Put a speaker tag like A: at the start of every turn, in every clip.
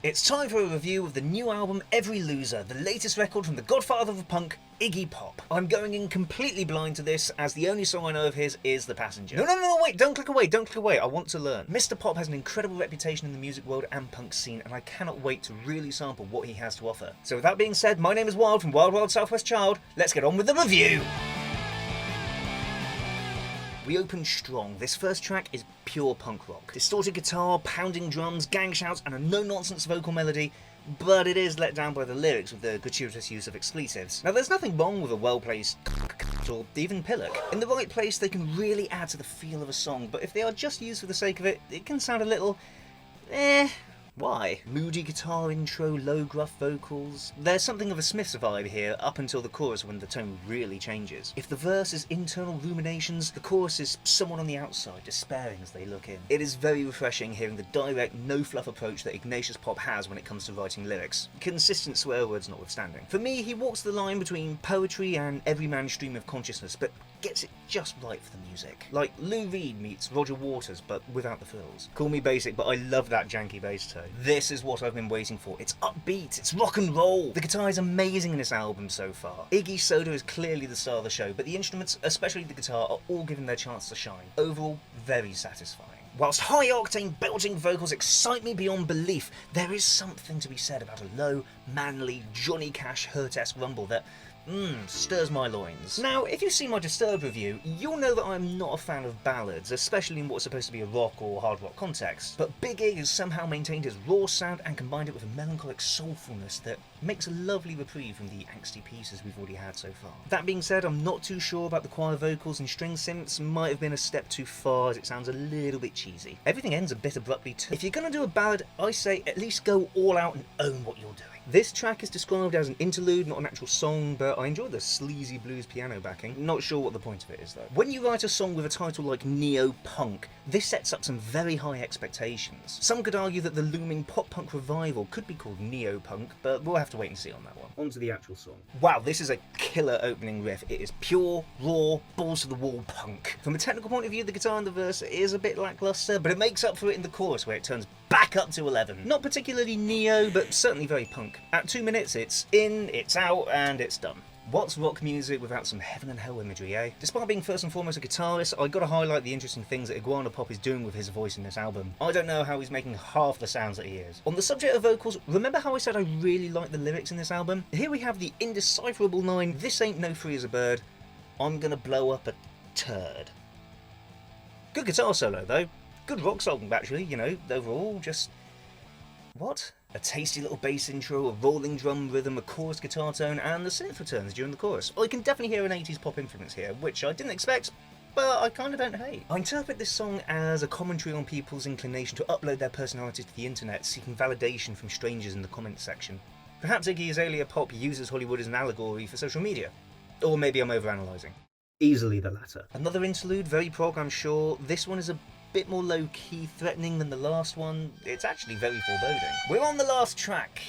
A: It's time for a review of the new album Every Loser, the latest record from the godfather of punk, Iggy Pop. I'm going in completely blind to this, as the only song I know of his is The Passenger. No, wait, don't click away, I want to learn. Mr. Pop has an incredible reputation in the music world and punk scene, and I cannot wait to really sample what he has to offer. So with that being said, my name is Wild from Wild Wild Southwest Child. Let's get on with the review! We open strong. This first track is pure punk rock. Distorted guitar, pounding drums, gang shouts, and a no-nonsense vocal melody, but it is let down by the lyrics with the gratuitous use of expletives. Now, there's nothing wrong with a well-placed or even pillock. In the right place, they can really add to the feel of a song, but if they are just used for the sake of it, it can sound a little Why? Moody guitar intro, low gruff vocals. There's something of a Smiths vibe here up until the chorus when the tone really changes. If the verse is internal ruminations, the chorus is someone on the outside despairing as they look in. It is very refreshing hearing the direct, no-fluff approach that Ignatius Pop has when it comes to writing lyrics. Consistent swear words notwithstanding. For me, he walks the line between poetry and every man's stream of consciousness, but gets it just right for the music. Like Lou Reed meets Roger Waters, but without the frills. Call me basic, but I love that janky bass tone. This is what I've been waiting for. It's upbeat, it's rock and roll. The guitar is amazing in this album so far. Iggy's solo is clearly the star of the show, but the instruments, especially the guitar, are all given their chance to shine. Overall, very satisfying. Whilst high-octane belting vocals excite me beyond belief, there is something to be said about a low, manly, Johnny Cash Hurt-esque rumble that stirs my loins. Now, if you've seen my Disturbed review, you'll know that I'm not a fan of ballads, especially in what's supposed to be a rock or hard rock context. But Big Ig has somehow maintained his raw sound and combined it with a melancholic soulfulness that makes a lovely reprieve from the angsty pieces we've already had so far. That being said, I'm not too sure about the choir vocals and string synths. Might have been a step too far, as it sounds a little bit cheesy. Everything ends a bit abruptly too. If you're gonna do a ballad, I say at least go all out and own what you're doing. This track is described as an interlude, not an actual song, but I enjoy the sleazy blues piano backing. Not sure what the point of it is though. When you write a song with a title like Neo-Punk, this sets up some very high expectations. Some could argue that the looming pop-punk revival could be called Neo-Punk, but we'll have to wait and see on that one. On to the actual song. Wow, this is a killer opening riff. It is pure, raw, balls-to-the-wall punk. From a technical point of view, the guitar in the verse is a bit lackluster, but it makes up for it in the chorus where it turns back up to 11. Not particularly neo, but certainly very punk. At 2 minutes, it's in, it's out, and it's done. What's rock music without some heaven and hell imagery, eh? Despite being first and foremost a guitarist, I gotta highlight the interesting things that Iguana Pop is doing with his voice in this album. I don't know how he's making half the sounds that he is. On the subject of vocals, remember how I said I really like the lyrics in this album? Here we have the indecipherable line, "This ain't no free as a bird, I'm gonna blow up a turd." Good guitar solo though. Good rock song actually, you know, overall, just... what? A tasty little bass intro, a rolling drum rhythm, a chorus guitar tone, and the synth returns during the chorus. I can definitely hear an 80s pop influence here, which I didn't expect, but I kinda don't hate. I interpret this song as a commentary on people's inclination to upload their personalities to the internet, seeking validation from strangers in the comments section. Perhaps Iggy Azalea Pop uses Hollywood as an allegory for social media. Or maybe I'm overanalyzing. Easily the latter. Another interlude, very prog I'm sure. This one is a bit more low-key threatening than the last one. It's actually very foreboding. We're on the last track.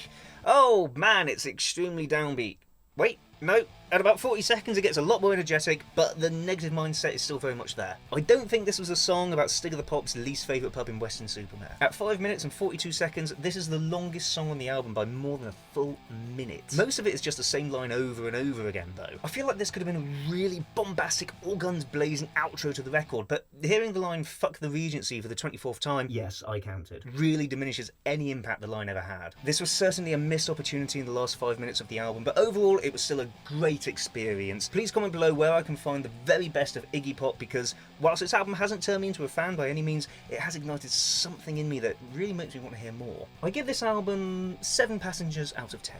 A: Oh man, it's extremely downbeat. Wait, no. At about 40 seconds it gets a lot more energetic, but the negative mindset is still very much there. I don't think this was a song about Stig of the Pop's least favourite pub in Weston-super-Mare. At 5 minutes and 42 seconds, this is the longest song on the album by more than a full minute. Most of it is just the same line over and over again though. I feel like this could have been a really bombastic, all guns blazing outro to the record, but hearing the line "fuck the Regency" for the 24th time, yes, I counted, really diminishes any impact the line ever had. This was certainly a missed opportunity in the last 5 minutes of the album, but overall it was still a great experience. Please comment below where I can find the very best of Iggy Pop, because whilst this album hasn't turned me into a fan by any means, it has ignited something in me that really makes me want to hear more. I give this album 7 passengers out of 10.